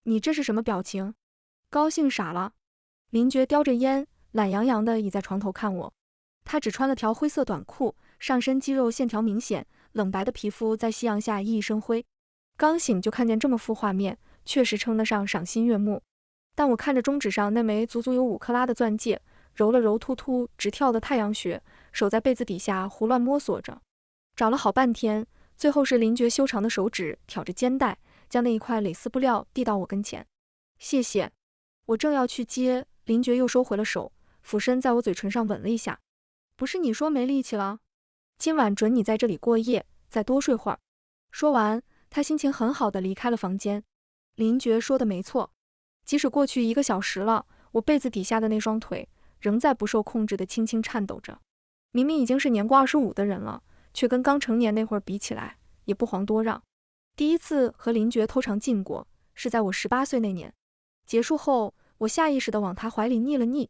你这是什么表情？高兴傻了？林觉叼着烟，懒洋洋地倚在床头看我。他只穿了条灰色短裤，上身肌肉线条明显，冷白的皮肤在夕阳下熠熠生辉。刚醒就看见这么幅画面，确实称得上赏心悦目。但我看着中指上那枚足足有5克拉的钻戒，揉了揉突突直跳的太阳穴，手在被子底下胡乱摸索着，找了好半天，最后是林觉修长的手指挑着肩带，将那一块蕾丝布料递到我跟前。谢谢。我正要去接，林觉又收回了手，俯身在我嘴唇上吻了一下。不是你说没力气了？今晚准你在这里过夜，再多睡会儿。说完，他心情很好的离开了房间。林觉说的没错，即使过去1个小时了，我被子底下的那双腿仍在不受控制的轻轻颤抖着。明明已经是年过25的人了，却跟刚成年那会儿比起来，也不遑多让。第一次和林觉偷尝禁果，是在我18岁那年。结束后，我下意识地往他怀里腻了腻。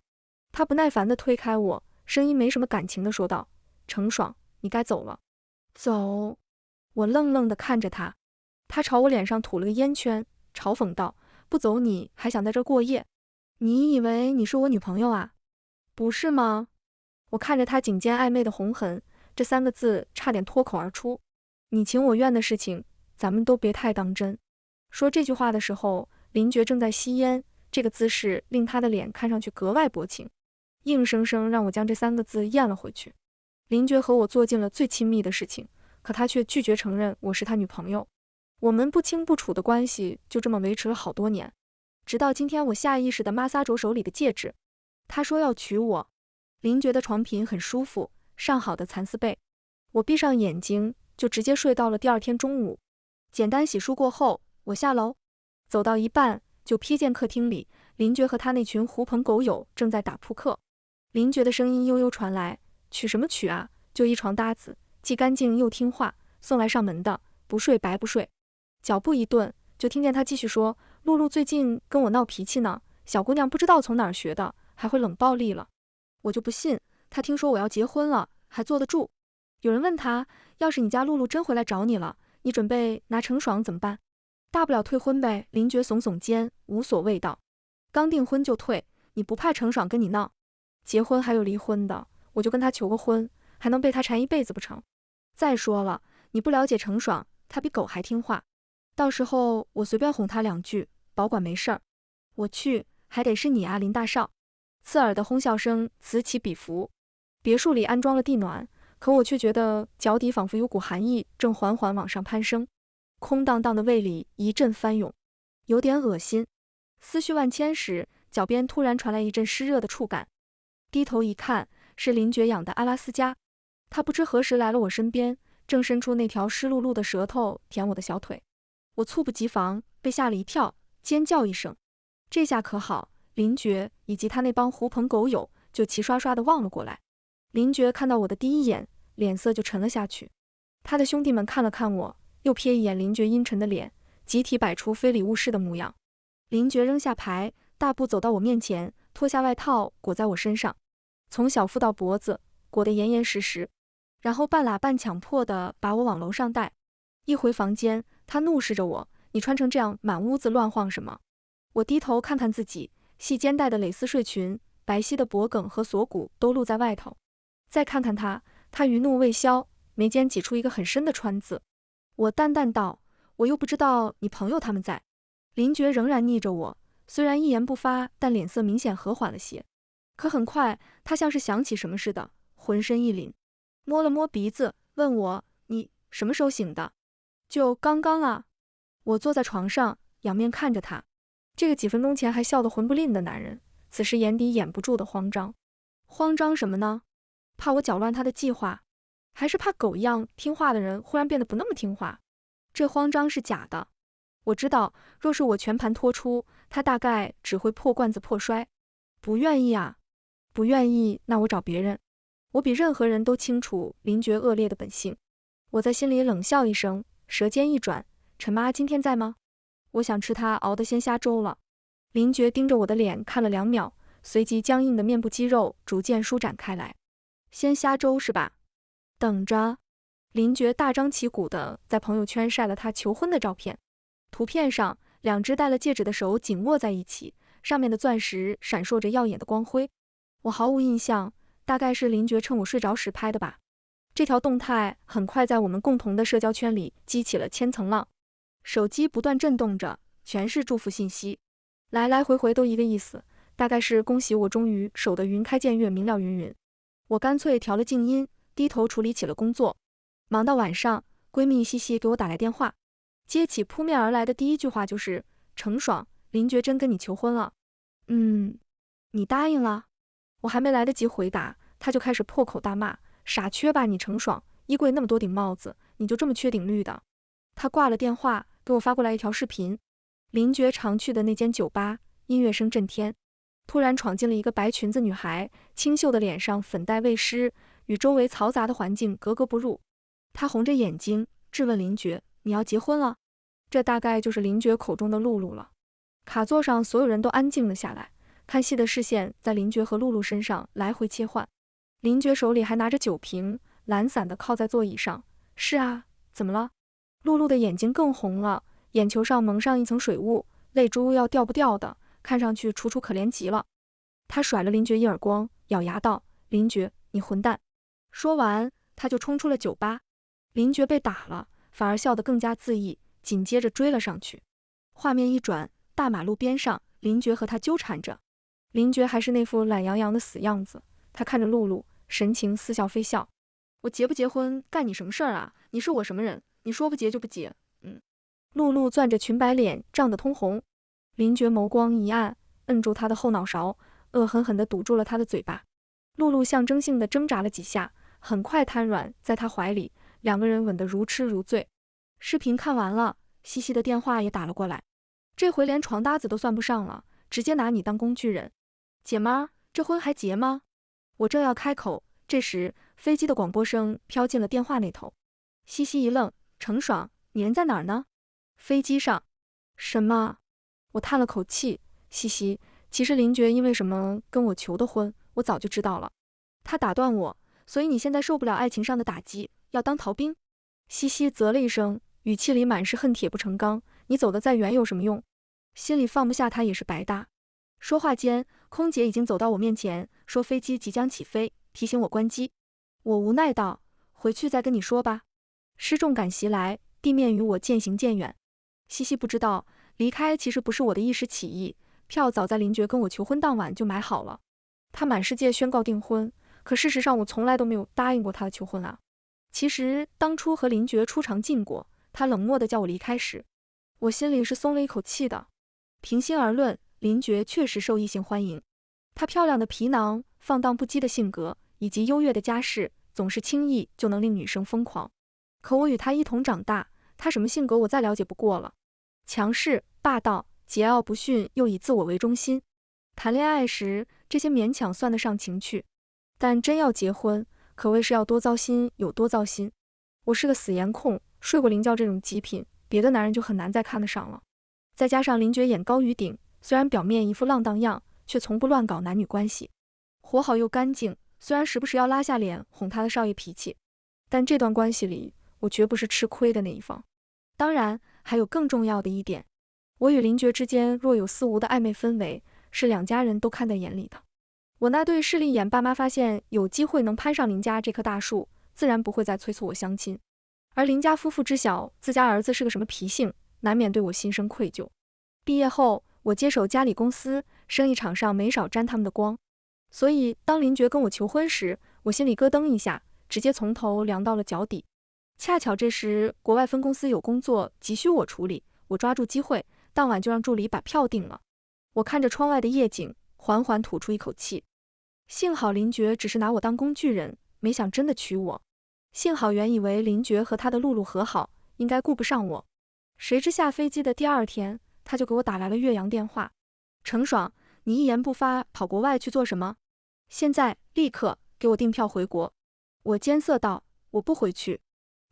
他不耐烦地推开我，声音没什么感情地说道：“程爽，你该走了。”走？我愣愣地看着他。他朝我脸上吐了个烟圈，嘲讽道：“不走你还想在这过夜？你以为你是我女朋友啊？不是吗？”我看着他颈间暧昧的红痕，这3个字差点脱口而出。你情我愿的事情，咱们都别太当真。说这句话的时候，林觉正在吸烟，这个姿势令他的脸看上去格外薄情，硬生生让我将这3个字咽了回去。林觉和我做尽了最亲密的事情，可他却拒绝承认我是他女朋友。我们不清不楚的关系就这么维持了好多年，直到今天我下意识地摩挲着手里的戒指。他说要娶我。林觉的床品很舒服，上好的蚕丝被，我闭上眼睛就直接睡到了第2天中午。简单洗漱过后，我下楼，走到一半就瞥见客厅里林觉和他那群狐朋狗友正在打扑克。林觉的声音悠悠传来：“娶什么娶啊？就一床搭子，既干净又听话，送来上门的，不睡白不睡。”脚步一顿，就听见他继续说：“露露最近跟我闹脾气呢，小姑娘不知道从哪儿学的，还会冷暴力了。我就不信，她听说我要结婚了，还坐得住。”有人问他：“要是你家露露真回来找你了，你准备拿程爽怎么办？”“大不了退婚呗。”林觉耸耸肩，无所谓道：“刚订婚就退，你不怕程爽跟你闹？结婚还有离婚的，我就跟他求个婚，还能被他缠一辈子不成？再说了，你不了解程爽，他比狗还听话。到时候我随便哄他2句，保管没事儿。我去，还得是你啊，林大少。”刺耳的哄笑声此起彼伏。别墅里安装了地暖，可我却觉得脚底仿佛有股寒意正缓缓往上攀升，空荡荡的胃里一阵翻涌，有点恶心。思绪万千时，脚边突然传来一阵湿热的触感，低头一看，是林觉养的阿拉斯加。他不知何时来了我身边，正伸出那条湿漉漉的舌头舔我的小腿。我猝不及防，被吓了一跳，尖叫一声。这下可好，林觉以及他那帮狐朋狗友就齐刷刷地望了过来。林觉看到我的第一眼，脸色就沉了下去。他的兄弟们看了看我，又瞥一眼林觉阴沉的脸，集体摆出非礼勿视的模样。林觉扔下牌，大步走到我面前，脱下外套裹在我身上，从小腹到脖子裹得严严实实，然后半拉半强迫地把我往楼上带。一回房间，他怒视着我：“你穿成这样满屋子乱晃什么？”我低头看看自己，细肩带的蕾丝睡裙，白皙的脖梗和锁骨都露在外头。再看看他，他余怒未消，眉间挤出一个很深的川字。我淡淡道：“我又不知道你朋友他们在。”林觉仍然逆着我，虽然一言不发，但脸色明显和缓了些。可很快，他像是想起什么似的，浑身一凛，摸了摸鼻子，问我：“你什么时候醒的？”“就刚刚啊。”我坐在床上，仰面看着他，这个几分钟前还笑得魂不吝的男人，此时眼底掩不住的慌张。慌张什么呢？怕我搅乱他的计划，还是怕狗一样听话的人忽然变得不那么听话？这慌张是假的。我知道，若是我全盘托出，他大概只会破罐子破摔。不愿意啊，不愿意，那我找别人。我比任何人都清楚林觉恶劣的本性。我在心里冷笑一声，舌尖一转：“陈妈今天在吗？我想吃她熬的鲜虾粥了。”林觉盯着我的脸看了2秒，随即僵硬的面部肌肉逐渐舒展开来。“鲜虾粥是吧？等着。”林觉大张旗鼓地在朋友圈晒了他求婚的照片，图片上两只戴了戒指的手紧握在一起，上面的钻石闪烁着耀眼的光辉。我毫无印象，大概是林觉趁我睡着时拍的吧。这条动态很快在我们共同的社交圈里激起了千层浪，手机不断震动着，全是祝福信息，来来回回都一个意思，大概是恭喜我终于守得云开见月，明了云云。我干脆调了静音，低头处理起了工作。忙到晚上，闺蜜西西给我打来电话，接起扑面而来的第一句话就是：“程爽，林觉真跟你求婚了。”你答应了？我还没来得及回答，她就开始破口大骂：“傻缺吧你程爽，衣柜那么多顶帽子，你就这么缺顶绿的？”她挂了电话，给我发过来一条视频。林觉常去的那间酒吧，音乐声震天，突然闯进了一个白裙子女孩，清秀的脸上粉黛未施，与周围嘈杂的环境格格不入。她红着眼睛质问林觉：“你要结婚了？”这大概就是林觉口中的露露了。卡座上所有人都安静了下来，看戏的视线在林觉和露露身上来回切换。林觉手里还拿着酒瓶，懒散地靠在座椅上。“是啊，怎么了？”露露的眼睛更红了，眼球上蒙上一层水雾，泪珠要掉不掉的，看上去楚楚可怜极了。她甩了林觉一耳光，咬牙道：“林觉，你混蛋！”说完，她就冲出了酒吧。林觉被打了，反而笑得更加恣意，紧接着追了上去。画面一转，大马路边上，林觉和他纠缠着。林觉还是那副懒洋洋的死样子，他看着露露，神情似笑非笑：“我结不结婚干你什么事儿啊？你是我什么人？你说不结就不结。”露露攥着裙摆，脸涨得通红。林觉眸光一暗，摁住她的后脑勺，恶狠狠地堵住了她的嘴巴。露露象征性地挣扎了几下，很快瘫软在他怀里，两个人吻得如痴如醉。视频看完了，西西的电话也打了过来，这回连床搭子都算不上了，直接拿你当工具人。姐们儿，这婚还结吗？我正要开口，这时飞机的广播声飘进了电话那头。西西一愣：“程爽，你人在哪儿呢？”“飞机上。”“什么？”我叹了口气：“西西，其实林觉因为什么跟我求的婚，我早就知道了。他打断我，所以你现在受不了爱情上的打击，要当逃兵？”西西啧了一声，语气里满是恨铁不成钢：“你走得再远有什么用？心里放不下他也是白搭。”说话间，空姐已经走到我面前，说飞机即将起飞，提醒我关机。我无奈道：“回去再跟你说吧。”失重感袭来，地面与我渐行渐远。西西不知道，离开其实不是我的一时起意，票早在林觉跟我求婚当晚就买好了。他满世界宣告订婚，可事实上我从来都没有答应过他的求婚啊。其实当初和林觉初尝禁果，他冷漠地叫我离开时，我心里是松了一口气的。平心而论，林觉确实受异性欢迎。她漂亮的皮囊、放荡不羁的性格以及优越的家世，总是轻易就能令女生疯狂。可我与她一同长大，她什么性格我再了解不过了。强势、霸道、桀骜不驯，又以自我为中心。谈恋爱时，这些勉强算得上情趣，但真要结婚，可谓是要多糟心有多糟心。我是个死颜控，睡过林觉这种极品，别的男人就很难再看得上了。再加上林觉眼高于顶，虽然表面一副浪荡样，却从不乱搞男女关系，活好又干净。虽然时不时要拉下脸哄他的少爷脾气，但这段关系里，我绝不是吃亏的那一方。当然，还有更重要的一点，我与林觉之间若有似无的暧昧氛围，是两家人都看在眼里的。我那对势利眼爸妈发现有机会能攀上林家这棵大树，自然不会再催促我相亲。而林家夫妇知晓自家儿子是个什么脾性，难免对我心生愧疚。毕业后，我接手家里公司，生意场上没少沾他们的光。所以当林觉跟我求婚时，我心里咯噔一下，直接从头凉到了脚底。恰巧这时国外分公司有工作急需我处理，我抓住机会，当晚就让助理把票订了。我看着窗外的夜景，缓缓吐出一口气。幸好林觉只是拿我当工具人，没想真的娶我。幸好原以为林觉和他的露露和好，应该顾不上我。谁知下飞机的第二天，他就给我打来了越洋电话：“程爽，你一言不发跑国外去做什么？现在立刻给我订票回国。”我艰涩道：“我不回去。”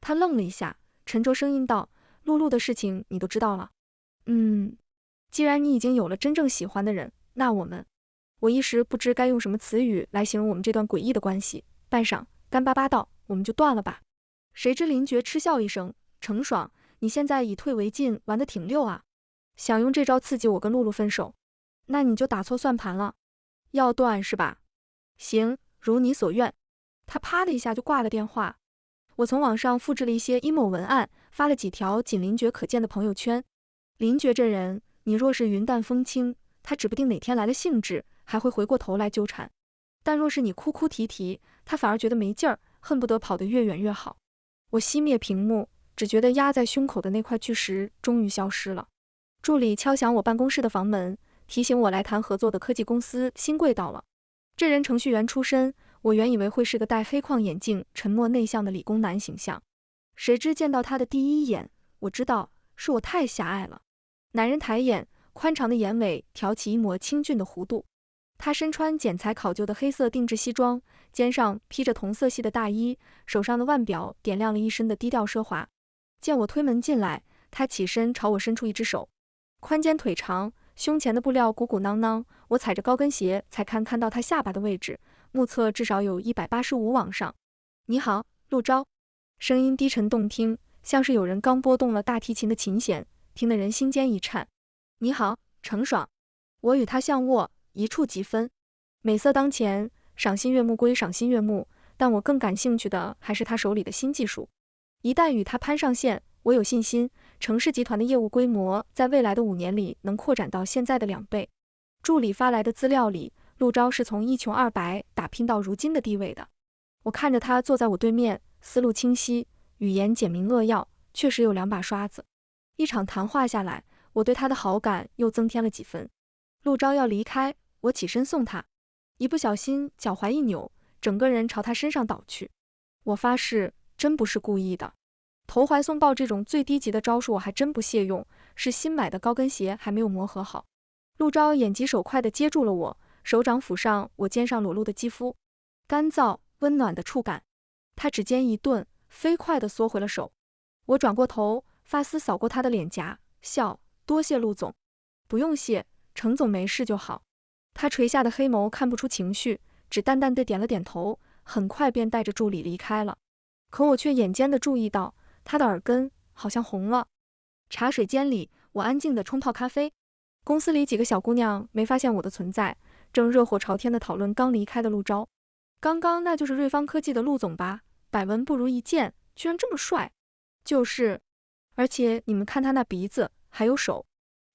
他愣了一下，沉着声音道：“露露的事情你都知道了？”“既然你已经有了真正喜欢的人，那我们……”我一时不知该用什么词语来形容我们这段诡异的关系，半晌干巴巴道：“我们就断了吧。”谁知林觉嗤笑一声：“程爽，你现在以退为进，玩得挺溜啊。”想用这招刺激我跟露露分手，那你就打错算盘了。要断是吧？行，如你所愿。他啪的一下就挂了电话。我从网上复制了一些 emo 文案，发了几条仅林觉可见的朋友圈。林觉这人，你若是云淡风轻，他指不定哪天来了兴致，还会回过头来纠缠。但若是你哭哭啼啼，他反而觉得没劲儿，恨不得跑得越远越好。我熄灭屏幕，只觉得压在胸口的那块巨石终于消失了。助理敲响我办公室的房门，提醒我来谈合作的科技公司新贵到了。这人程序员出身，我原以为会是个戴黑框眼镜、沉默内向的理工男形象，谁知见到他的第一眼，我知道是我太狭隘了。男人抬眼，宽长的眼尾挑起一抹清俊的弧度。他身穿剪裁考究的黑色定制西装，肩上披着同色系的大衣，手上的腕表点亮了一身的低调奢华。见我推门进来，他起身朝我伸出一只手，宽肩腿长，胸前的布料鼓鼓囊囊，我踩着高跟鞋才看到他下巴的位置，目测至少有185往上。你好，陆钊。声音低沉动听，像是有人刚拨动了大提琴的琴弦，听得人心间一颤。你好，程爽。我与他相握，一触即分。美色当前，赏心悦目归赏心悦目，但我更感兴趣的还是他手里的新技术。一旦与他攀上线，我有信心，程氏集团的业务规模在未来的5年里能扩展到现在的2倍。助理发来的资料里，陆钊是从一穷二白打拼到如今的地位的。我看着他坐在我对面，思路清晰，语言简明扼要，确实有2把刷子。一场谈话下来，我对他的好感又增添了几分。陆钊要离开，我起身送他，一不小心脚踝一扭，整个人朝他身上倒去。我发誓，真不是故意的。投怀送抱这种最低级的招数我还真不屑用，是新买的高跟鞋还没有磨合好。陆钊眼疾手快地接住了我，手掌抚上我肩上裸露的肌肤，干燥温暖的触感。他指尖一顿，飞快地缩回了手。我转过头，发丝扫过他的脸颊，笑，多谢陆总。不用谢，程总没事就好。他垂下的黑眸看不出情绪，只淡淡地点了点头，很快便带着助理离开了。可我却眼尖地注意到，他的耳根好像红了。茶水间里，我安静地冲泡咖啡。公司里几个小姑娘没发现我的存在，正热火朝天地讨论刚离开的陆钊。刚刚那就是瑞方科技的陆总吧？百闻不如一见，居然这么帅。就是，而且你们看他那鼻子，还有手，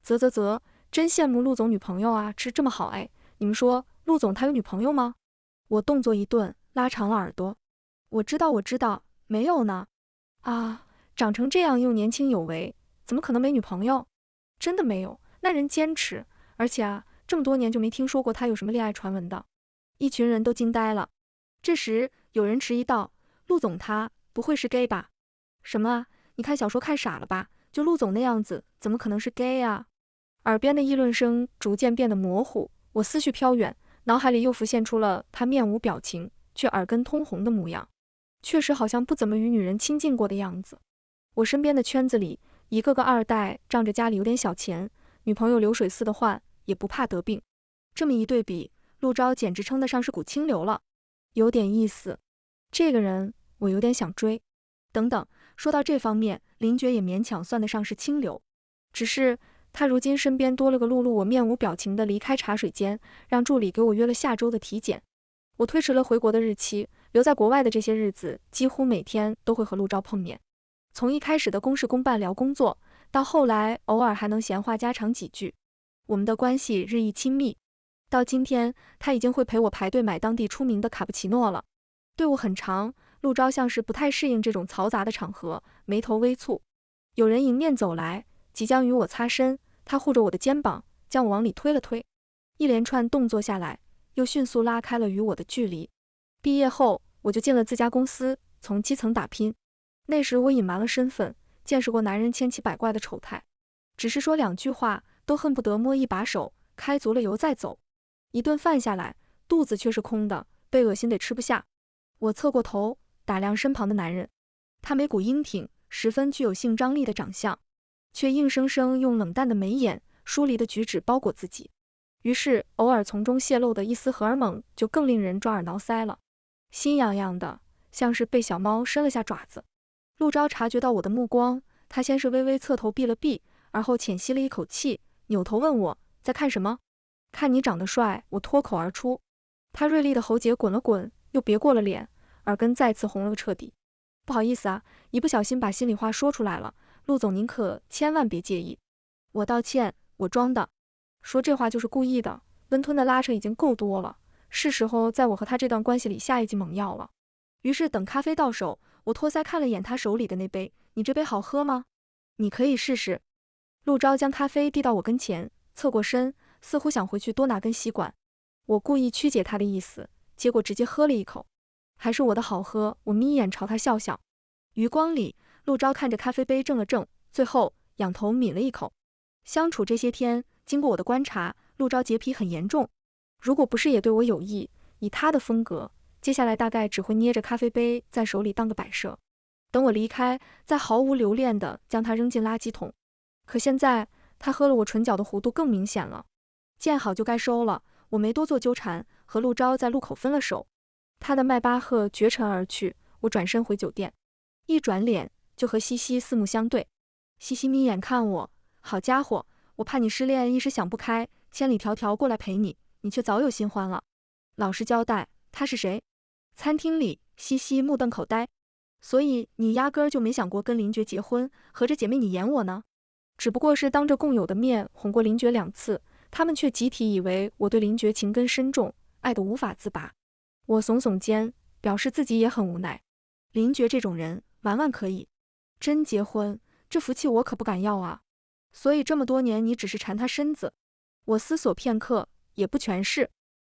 啧，真羡慕陆总女朋友啊，吃这么好哎。你们说，陆总他有女朋友吗？我动作一顿，拉长了耳朵。我知道，没有呢。啊，长成这样又年轻有为，怎么可能没女朋友？真的没有，那人坚持，而且啊，这么多年就没听说过他有什么恋爱传闻的。一群人都惊呆了。这时有人迟疑道：“陆总他不会是 gay 吧？”什么啊？你看小说看傻了吧？就陆总那样子，怎么可能是 gay 啊？耳边的议论声逐渐变得模糊，我思绪飘远，脑海里又浮现出了他面无表情却耳根通红的模样，确实好像不怎么与女人亲近过的样子。我身边的圈子里，一个个二代仗着家里有点小钱，女朋友流水似的换，也不怕得病。这么一对比，陆钊简直称得上是股清流了，有点意思。这个人我有点想追。等等，说到这方面，林觉也勉强算得上是清流，只是他如今身边多了个露露，我面无表情地离开茶水间，让助理给我约了下周的体检。我推迟了回国的日期，留在国外的这些日子，几乎每天都会和陆钊碰面。从一开始的公事公办聊工作，到后来偶尔还能闲话家常几句，我们的关系日益亲密。到今天，他已经会陪我排队买当地出名的卡布奇诺了。队伍很长，陆钊像是不太适应这种嘈杂的场合，眉头微蹙。有人迎面走来，即将与我擦身，他护着我的肩膀，将我往里推了推。一连串动作下来，又迅速拉开了与我的距离。毕业后，我就进了自家公司，从基层打拼。那时我隐瞒了身份，见识过男人千奇百怪的丑态，只是说2句话，都恨不得摸一把手，开足了油再走。一顿饭下来，肚子却是空的，被恶心得吃不下。我侧过头打量身旁的男人，他眉骨英挺，十分具有性张力的长相，却硬生生用冷淡的眉眼、疏离的举止包裹自己。于是偶尔从中泄露的一丝荷尔蒙就更令人抓耳挠腮了，心痒痒的，像是被小猫伸了下爪子。陆钊察觉到我的目光，他先是微微侧头避了避，而后浅吸了一口气，扭头问我在看什么。看你长得帅，我脱口而出。他锐利的喉结滚了滚，又别过了脸，耳根再次红了个彻底。不好意思啊，一不小心把心里话说出来了，陆总您可千万别介意。我道歉，我装的。说这话就是故意的，温吞的拉扯已经够多了，是时候在我和他这段关系里下一剂猛药了。于是等咖啡到手，我托腮看了眼他手里的那杯，你这杯好喝吗？你可以试试。陆钊将咖啡递到我跟前，侧过身，似乎想回去多拿根吸管。我故意曲解他的意思，结果直接喝了一口。还是我的好喝，我眯眼朝他笑笑。余光里，陆钊看着咖啡杯怔了怔，最后仰头抿了一口。相处这些天，经过我的观察，陆钊洁癖很严重。如果不是也对我有意，以他的风格，接下来大概只会捏着咖啡杯在手里当个摆设。等我离开，再毫无留恋地将它扔进垃圾桶。可现在，他喝了我唇角的弧度更明显了。见好就该收了，我没多做纠缠，和陆钊在路口分了手。他的迈巴赫绝尘而去，我转身回酒店，一转脸就和西西四目相对。西西眯眼看我，好家伙，我怕你失恋一时想不开，千里迢迢过来陪你，你却早有新欢了。老实交代，他是谁？餐厅里，西西目瞪口呆。所以你压根儿就没想过跟林觉结婚，合着姐妹你演我呢？只不过是当着共友的面哄过林觉2次，他们却集体以为我对林觉情根深重，爱得无法自拔。我耸耸肩，表示自己也很无奈。林觉这种人，玩玩可以，真结婚，这福气我可不敢要啊。所以这么多年你只是缠他身子。我思索片刻，也不全是。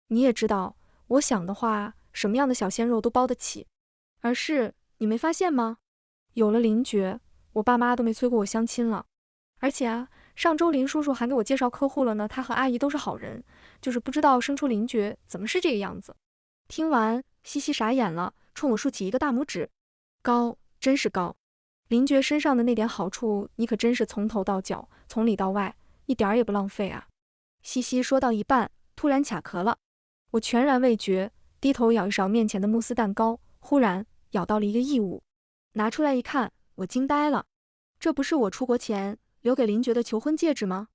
你也知道，我想的话，什么样的小鲜肉都包得起。而是，你没发现吗？有了林觉，我爸妈都没催过我相亲了。而且啊，上周林叔叔还给我介绍客户了呢，他和阿姨都是好人，就是不知道生出林觉怎么是这个样子。听完，西西傻眼了，冲我竖起一个大拇指。高，真是高。林觉身上的那点好处，你可真是从头到脚，从里到外，一点儿也不浪费啊。西西说到一半，突然卡壳了。我全然未觉，低头舀一勺面前的慕斯蛋糕，忽然咬到了一个异物，拿出来一看，我惊呆了。这不是我出国前留给林觉的求婚戒指吗？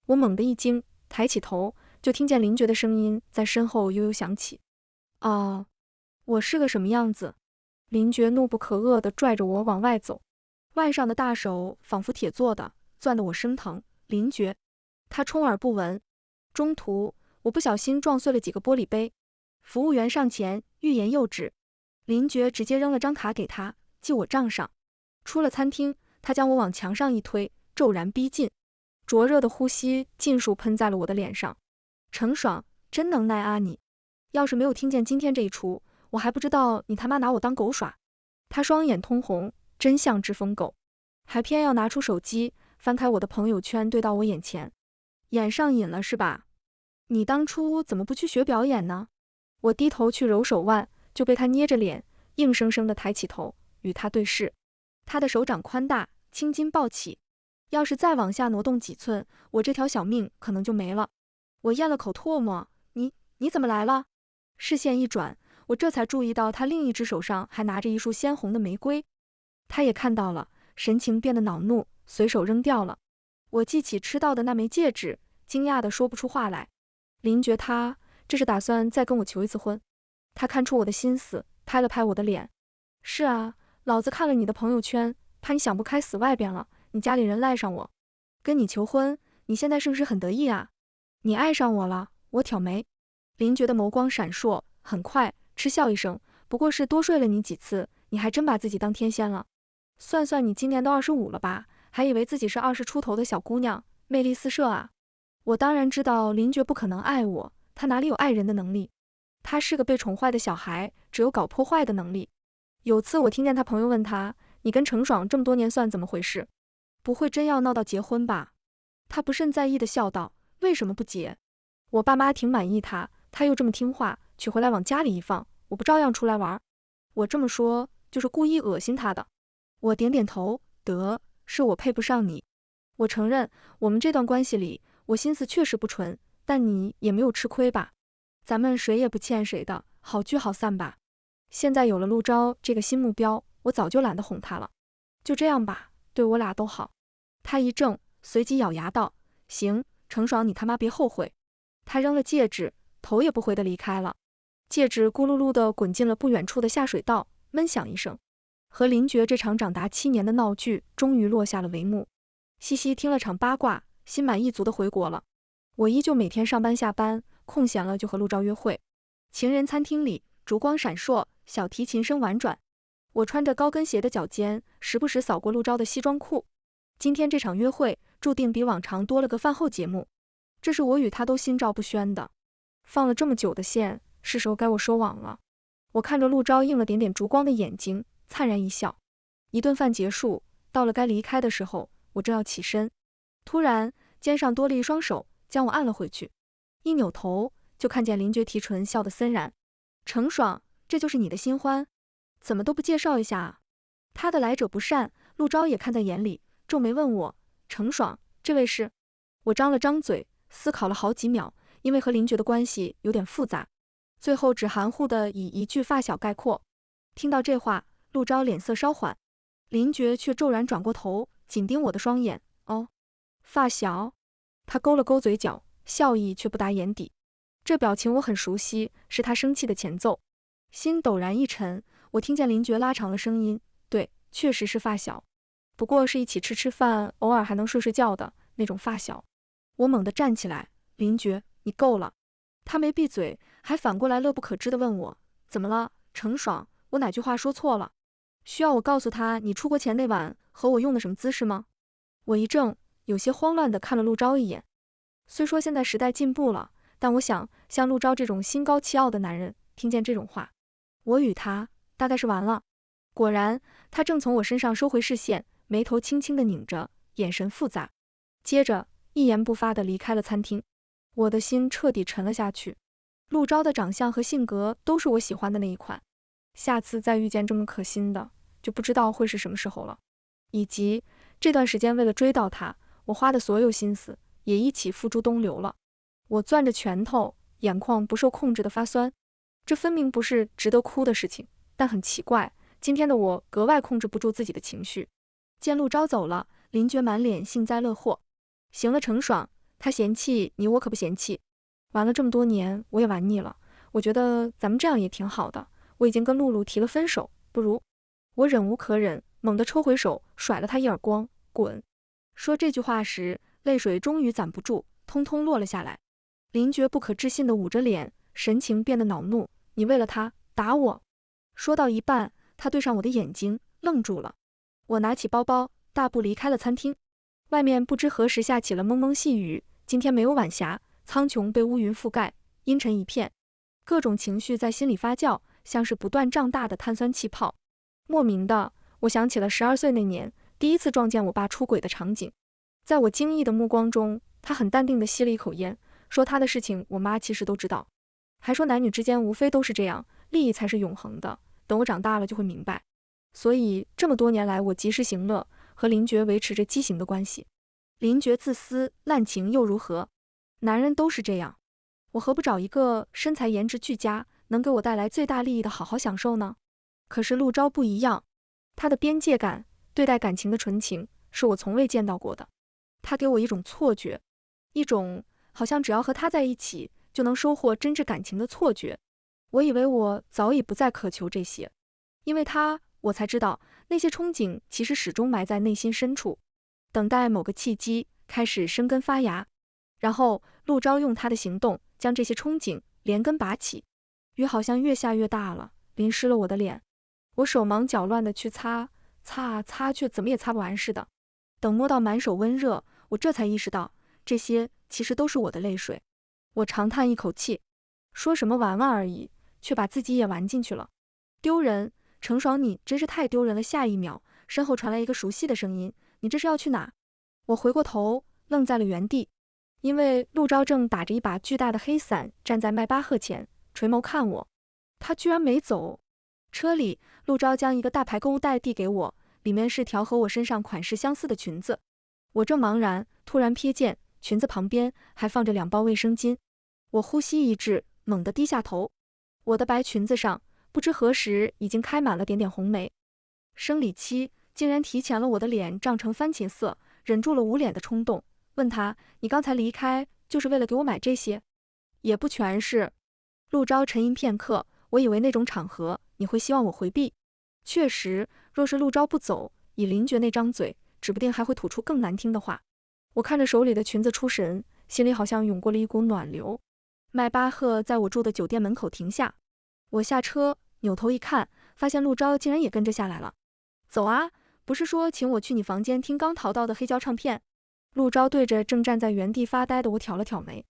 我猛地一惊，抬起头，就听见林觉的声音在身后悠悠响起。哦，我是个什么样子？林觉怒不可遏地拽着我往外走，腕上的大手仿佛铁做的，攥得我生疼。林觉，他充耳不闻。中途，我不小心撞碎了几个玻璃杯。服务员上前欲言又止，林觉直接扔了张卡给他，记我账上。出了餐厅，他将我往墙上一推，骤然逼近，灼热的呼吸尽数喷在了我的脸上。程爽，真能耐啊你！要是没有听见今天这一出，我还不知道你他妈拿我当狗耍。他双眼通红，真像只疯狗，还偏要拿出手机翻开我的朋友圈对到我眼前。演上瘾了是吧？你当初怎么不去学表演呢？我低头去揉手腕，就被他捏着脸，硬生生地抬起头与他对视。他的手掌宽大，青筋暴起，要是再往下挪动几寸，我这条小命可能就没了。我咽了口唾沫，你怎么来了？视线一转，我这才注意到他另一只手上还拿着一束鲜红的玫瑰。他也看到了，神情变得恼怒，随手扔掉了。我记起吃到的那枚戒指，惊讶地说不出话来。林觉他这是打算再跟我求一次婚？他看出我的心思，拍了拍我的脸。是啊，老子看了你的朋友圈，怕你想不开死外边了，你家里人赖上我，跟你求婚，你现在是不是很得意啊？你爱上我了？我挑眉。林觉的眸光闪烁，很快嗤笑一声，不过是多睡了你几次，你还真把自己当天仙了。算算你今年都25了吧，还以为自己是20出头的小姑娘，魅力四射啊。我当然知道林觉不可能爱我，他哪里有爱人的能力？他是个被宠坏的小孩，只有搞破坏的能力。有次我听见他朋友问他，你跟程爽这么多年算怎么回事？不会真要闹到结婚吧？他不甚在意地笑道，为什么不结？我爸妈挺满意他又这么听话，娶回来往家里一放，我不照样出来玩？我这么说就是故意恶心他的。我点点头，得，是我配不上你。我承认，我们这段关系里，我心思确实不纯，但你也没有吃亏吧？咱们谁也不欠谁的，好聚好散吧。现在有了陆钊这个新目标，我早就懒得哄他了。就这样吧，对我俩都好。他一怔，随即咬牙道：“行，程爽，你他妈别后悔。”他扔了戒指，头也不回地离开了。戒指咕噜噜地滚进了不远处的下水道，闷响一声。和林觉这场长达7年的闹剧终于落下了帷幕。西西听了场八卦，心满意足地回国了。我依旧每天上班下班，空闲了就和陆昭约会。情人餐厅里，烛光闪烁，小提琴声婉转。我穿着高跟鞋的脚尖，时不时扫过陆昭的西装裤。今天这场约会注定比往常多了个饭后节目，这是我与他都心照不宣的。放了这么久的线，是时候该我收网了。我看着陆昭映了点点烛光的眼睛，灿然一笑。一顿饭结束，到了该离开的时候，我正要起身，突然肩上多了一双手，将我按了回去。一扭头，就看见林觉提唇笑得森然：“程爽，这就是你的新欢？怎么都不介绍一下啊？”他的来者不善，陆昭也看在眼里，皱眉问我：“程爽，这位是？”我张了张嘴，思考了好几秒，因为和林觉的关系有点复杂，最后只含糊地以一句发小概括。听到这话，陆昭脸色稍缓，林觉却骤然转过头，紧盯我的双眼。哦，发小？他勾了勾嘴角，笑意却不达眼底。这表情我很熟悉，是他生气的前奏。心陡然一沉，我听见林觉拉长了声音：“对，确实是发小，不过是一起吃饭，偶尔还能睡觉的那种发小。”我猛地站起来：“林觉，你够了！”他没闭嘴，还反过来乐不可支地问我：“怎么了，程爽？我哪句话说错了？需要我告诉他你出国前那晚和我用的什么姿势吗？”我一怔，有些慌乱地看了陆昭一眼。虽说现在时代进步了，但我想，像陆昭这种心高气傲的男人，听见这种话，我与他大概是完了。果然，他正从我身上收回视线，眉头轻轻地拧着，眼神复杂，接着一言不发地离开了餐厅。我的心彻底沉了下去。陆昭的长相和性格都是我喜欢的那一款，下次再遇见这么可心的，就不知道会是什么时候了。以及这段时间为了追到他，我花的所有心思也一起付诸东流了。我攥着拳头，眼眶不受控制的发酸。这分明不是值得哭的事情，但很奇怪，今天的我格外控制不住自己的情绪。见陆昭走了，林觉满脸幸灾乐祸：“行了，程爽，他嫌弃你，我可不嫌弃。玩了这么多年，我也玩腻了。我觉得咱们这样也挺好的。我已经跟露露提了分手，不如……”我忍无可忍，猛地抽回手，甩了他一耳光：“滚！”说这句话时，泪水终于攒不住，通通落了下来。林觉不可置信地捂着脸，神情变得恼怒：“你为了他打我？”说到一半，他对上我的眼睛，愣住了。我拿起包包，大步离开了餐厅。外面不知何时下起了蒙蒙细雨，今天没有晚霞，苍穹被乌云覆盖，阴沉一片。各种情绪在心里发酵，像是不断胀大的碳酸气泡。莫名的，我想起了12岁那年，第一次撞见我爸出轨的场景。在我惊异的目光中，他很淡定地吸了一口烟，说他的事情我妈其实都知道，还说男女之间无非都是这样，利益才是永恒的，等我长大了就会明白。所以这么多年来，我及时行乐，和林觉维持着畸形的关系。林觉自私滥情又如何？男人都是这样，我何不找一个身材颜值俱佳，能给我带来最大利益的好好享受呢？可是陆昭不一样，他的边界感，对待感情的纯情，是我从未见到过的。他给我一种错觉，一种好像只要和他在一起就能收获真挚感情的错觉。我以为我早已不再渴求这些，因为他，我才知道那些憧憬其实始终埋在内心深处，等待某个契机开始生根发芽。然后陆昭用他的行动将这些憧憬连根拔起。雨好像越下越大了，淋湿了我的脸。我手忙脚乱地去擦，却怎么也擦不完似的。等摸到满手温热，我这才意识到，这些其实都是我的泪水。我长叹一口气，说什么玩玩而已，却把自己也玩进去了。丢人，程爽，你真是太丢人了。下一秒，身后传来一个熟悉的声音：“你这是要去哪？”我回过头，愣在了原地，因为陆昭正打着一把巨大的黑伞站在迈巴赫前，垂眸看我。他居然没走。车里，陆昭将一个大牌购物袋递给我，里面是条和我身上款式相似的裙子。我正茫然，突然瞥见裙子旁边还放着2包卫生巾。我呼吸一滞，猛地低下头。我的白裙子上，不知何时已经开满了点点红梅。生理期竟然提前了，我的脸涨成番茄色，忍住了捂脸的冲动，问他：“你刚才离开就是为了给我买这些？”也不全是。陆昭沉吟片刻，我以为那种场合你会希望我回避。确实，若是陆昭不走，以林觉那张嘴，指不定还会吐出更难听的话。我看着手里的裙子出神，心里好像涌过了一股暖流。迈巴赫在我住的酒店门口停下，我下车扭头一看，发现陆昭竟然也跟着下来了。走啊，不是说请我去你房间听刚淘到的黑胶唱片？陆昭对着正站在原地发呆的我挑了挑眉。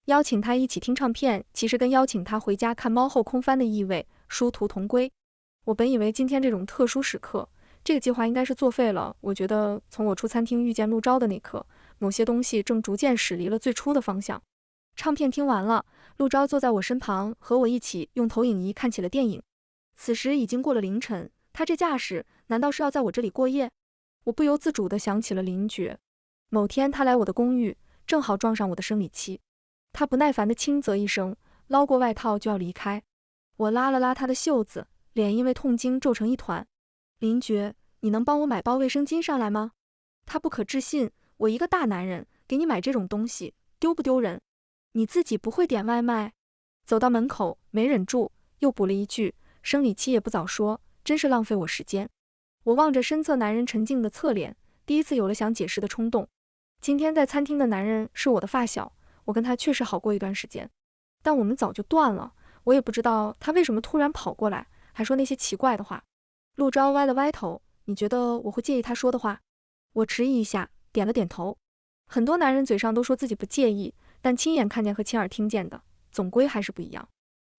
邀请他一起听唱片，其实跟邀请他回家看猫后空翻的意味殊途同归。我本以为今天这种特殊时刻，这个计划应该是作废了。我觉得从我出餐厅遇见陆昭的那刻，某些东西正逐渐驶离了最初的方向。唱片听完了，陆昭坐在我身旁，和我一起用投影仪看起了电影。此时已经过了凌晨，他这架势，难道是要在我这里过夜？我不由自主地想起了林觉。某天他来我的公寓，正好撞上我的生理期。他不耐烦地轻啧一声，捞过外套就要离开。我拉了拉他的袖子，脸因为痛经皱成一团。林觉，你能帮我买包卫生巾上来吗？他不可置信，我一个大男人，给你买这种东西，丢不丢人？你自己不会点外卖？走到门口，没忍住，又补了一句，生理期也不早说，真是浪费我时间。我望着身侧男人沉静的侧脸，第一次有了想解释的冲动。今天在餐厅的男人是我的发小，我跟他确实好过一段时间，但我们早就断了。我也不知道他为什么突然跑过来，还说那些奇怪的话。陆昭歪了歪头，你觉得我会介意他说的话？我迟疑一下，点了点头。很多男人嘴上都说自己不介意，但亲眼看见和亲耳听见的，总归还是不一样。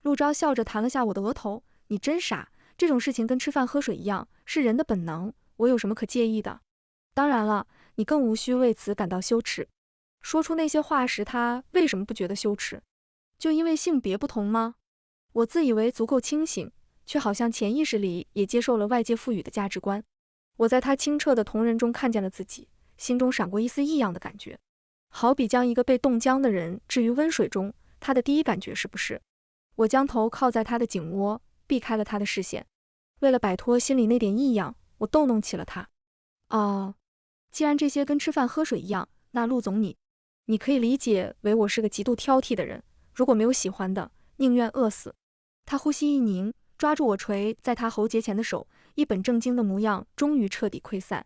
陆昭笑着弹了下我的额头，你真傻，这种事情跟吃饭喝水一样，是人的本能，我有什么可介意的？当然了，你更无需为此感到羞耻。说出那些话时，他为什么不觉得羞耻？就因为性别不同吗？我自以为足够清醒，却好像潜意识里也接受了外界赋予的价值观。我在他清澈的瞳仁中看见了自己，心中闪过一丝异样的感觉，好比将一个被冻僵的人置于温水中，他的第一感觉是不是？我将头靠在他的颈窝，避开了他的视线。为了摆脱心里那点异样，我逗弄起了他。哦，既然这些跟吃饭喝水一样，那陆总你可以理解为我是个极度挑剔的人，如果没有喜欢的，宁愿饿死。他呼吸一凝，抓住我垂在他喉结前的手，一本正经的模样终于彻底溃散。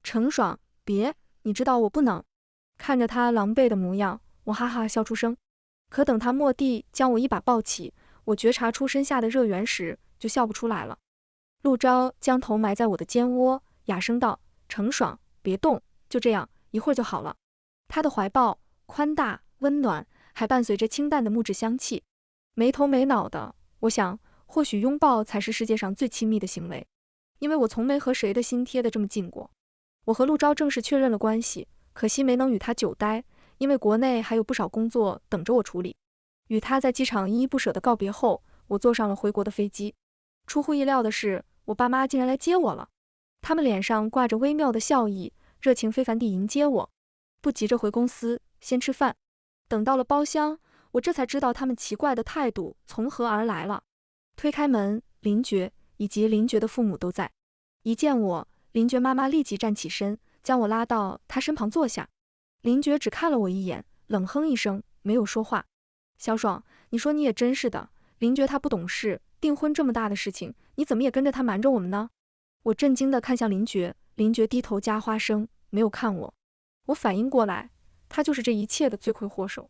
程爽，别，你知道我不能。看着他狼狈的模样，我哈哈笑出声。可等他蓦地将我一把抱起，我觉察出身下的热源时，就笑不出来了。陆昭将头埋在我的肩窝，哑声道：“程爽，别动，就这样，一会儿就好了。”他的怀抱宽大温暖，还伴随着清淡的木质香气。没头没脑的，我想，或许拥抱才是世界上最亲密的行为，因为我从没和谁的心贴得这么近过。我和陆昭正式确认了关系，可惜没能与他久待，因为国内还有不少工作等着我处理。与他在机场依依不舍的告别后，我坐上了回国的飞机。出乎意料的是，我爸妈竟然来接我了。他们脸上挂着微妙的笑意，热情非凡地迎接我。不急着回公司，先吃饭。等到了包厢，我这才知道他们奇怪的态度从何而来了。推开门，林觉以及林觉的父母都在。一见我，林觉妈妈立即站起身，将我拉到她身旁坐下。林觉只看了我一眼，冷哼一声，没有说话。小爽，你说你也真是的，林觉他不懂事，订婚这么大的事情，你怎么也跟着他瞒着我们呢？我震惊地看向林觉，林觉低头夹花生，没有看我。我反应过来，他就是这一切的罪魁祸首。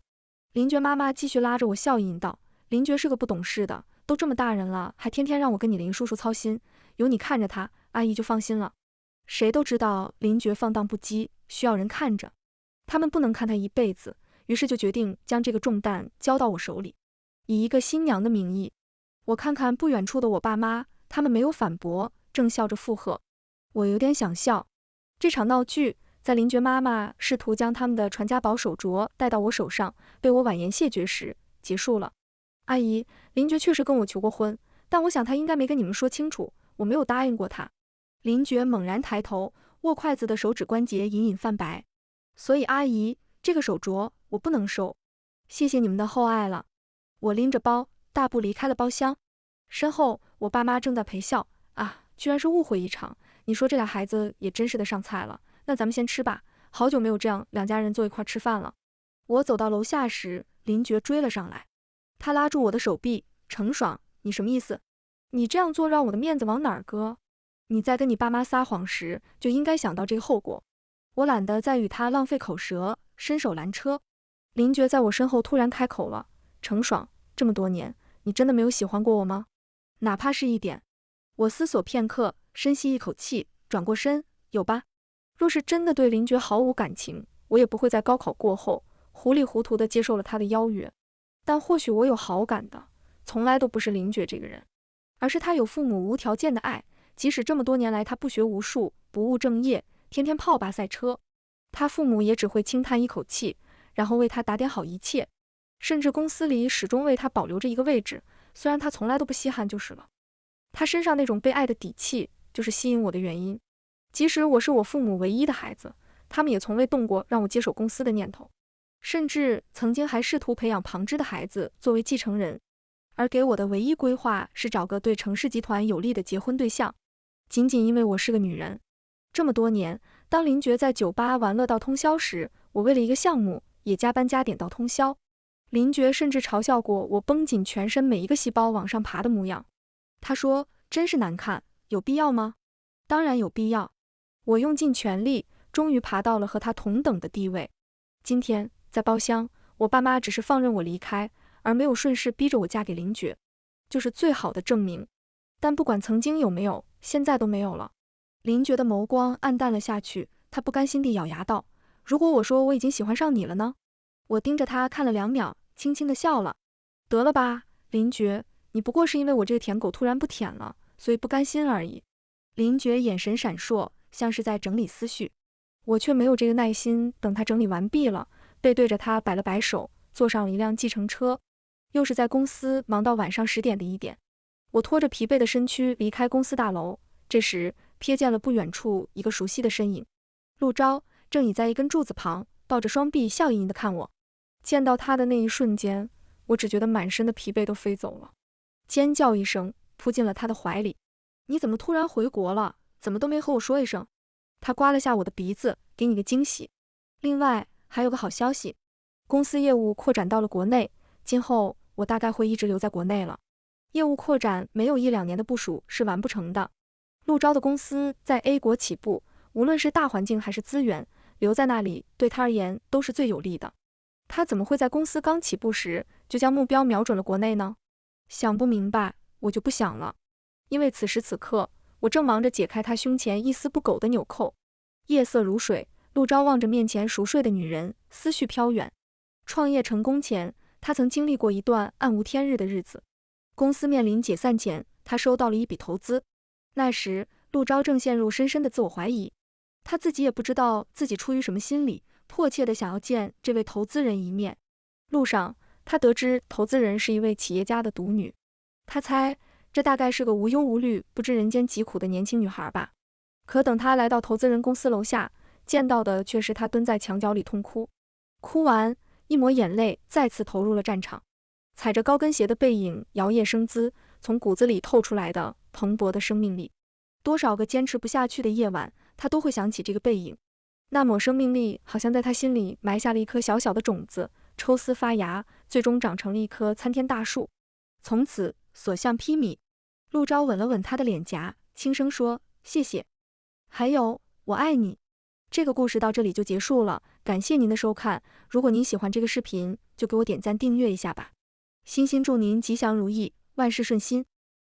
林觉妈妈继续拉着我笑吟道：“林觉是个不懂事的，都这么大人了，还天天让我跟你林叔叔操心，有你看着他，阿姨就放心了。谁都知道林觉放荡不羁，需要人看着，他们不能看他一辈子，于是就决定将这个重担交到我手里，以一个新娘的名义。”我看看不远处的我爸妈，他们没有反驳，正笑着附和。我有点想笑。这场闹剧在林觉妈妈试图将他们的传家宝手镯带到我手上，被我婉言谢绝时结束了。阿姨，林觉确实跟我求过婚，但我想他应该没跟你们说清楚，我没有答应过他。林觉猛然抬头，握筷子的手指关节隐隐泛白。所以阿姨，这个手镯我不能收。谢谢你们的厚爱了。我拎着包大步离开了包厢，身后我爸妈正在陪笑。啊，居然是误会一场，你说这俩孩子也真是的上菜了。那咱们先吃吧，好久没有这样两家人坐一块吃饭了。我走到楼下时，林觉追了上来，他拉住我的手臂，程爽，你什么意思？你这样做让我的面子往哪儿搁？你在跟你爸妈撒谎时，就应该想到这个后果。我懒得再与他浪费口舌，伸手拦车。林觉在我身后突然开口了，程爽，这么多年，你真的没有喜欢过我吗？哪怕是一点。我思索片刻，深吸一口气，转过身，有吧？若是真的对林觉毫无感情，我也不会在高考过后糊里糊涂地接受了他的邀约。但或许我有好感的，从来都不是林觉这个人，而是他有父母无条件的爱。即使这么多年来他不学无术，不务正业，天天泡吧赛车，他父母也只会轻叹一口气，然后为他打点好一切。甚至公司里始终为他保留着一个位置，虽然他从来都不稀罕就是了。他身上那种被爱的底气，就是吸引我的原因。即使我是我父母唯一的孩子，他们也从未动过让我接手公司的念头，甚至曾经还试图培养旁支的孩子作为继承人，而给我的唯一规划是找个对程氏集团有利的结婚对象。仅仅因为我是个女人。这么多年，当林觉在酒吧玩乐到通宵时，我为了一个项目也加班加点到通宵。林觉甚至嘲笑过我绷紧全身每一个细胞往上爬的模样。他说，真是难看，有必要吗？当然有必要。我用尽全力，终于爬到了和他同等的地位。今天在包厢，我爸妈只是放任我离开，而没有顺势逼着我嫁给林觉，就是最好的证明。但不管曾经有没有，现在都没有了。林觉的眸光暗淡了下去，他不甘心地咬牙道，如果我说我已经喜欢上你了呢？我盯着他看了2秒，轻轻地笑了。得了吧，林觉，你不过是因为我这个舔狗突然不舔了，所以不甘心而已。林觉眼神闪烁，像是在整理思绪。我却没有这个耐心，等他整理完毕了，背对着他摆了摆手，坐上了一辆计程车。又是在公司忙到晚上10点的1点。我拖着疲惫的身躯离开公司大楼，这时瞥见了不远处一个熟悉的身影。陆钊正倚在一根柱子旁，抱着双臂笑盈盈地看我。见到他的那一瞬间，我只觉得满身的疲惫都飞走了，尖叫一声，扑进了他的怀里。你怎么突然回国了？怎么都没和我说一声？他刮了下我的鼻子，给你个惊喜。另外还有个好消息，公司业务扩展到了国内，今后我大概会一直留在国内了。业务扩展没有1-2年的部署是完不成的。陆钊的公司在 A 国起步，无论是大环境还是资源，留在那里对他而言都是最有利的。他怎么会在公司刚起步时就将目标瞄准了国内呢？想不明白，我就不想了。因为此时此刻，我正忙着解开他胸前一丝不苟的纽扣。夜色如水，陆钊望着面前熟睡的女人，思绪飘远。创业成功前，他曾经历过一段暗无天日的日子。公司面临解散前，他收到了一笔投资。那时，陆钊正陷入深深的自我怀疑，他自己也不知道自己出于什么心理，迫切地想要见这位投资人一面。路上，他得知投资人是一位企业家的独女，他猜这大概是个无忧无虑、不知人间疾苦的年轻女孩吧。可等他来到投资人公司楼下，见到的却是他蹲在墙角里痛哭，哭完，一抹眼泪再次投入了战场。踩着高跟鞋的背影摇曳生姿，从骨子里透出来的蓬勃的生命力。多少个坚持不下去的夜晚，他都会想起这个背影。那抹生命力好像在他心里埋下了一颗小小的种子，抽丝发芽，最终长成了一棵参天大树，从此所向披靡。陆钊吻了吻他的脸颊，轻声说：“谢谢，还有我爱你。”这个故事到这里就结束了，感谢您的收看。如果您喜欢这个视频，就给我点赞订阅一下吧。衷心祝您吉祥如意，万事顺心。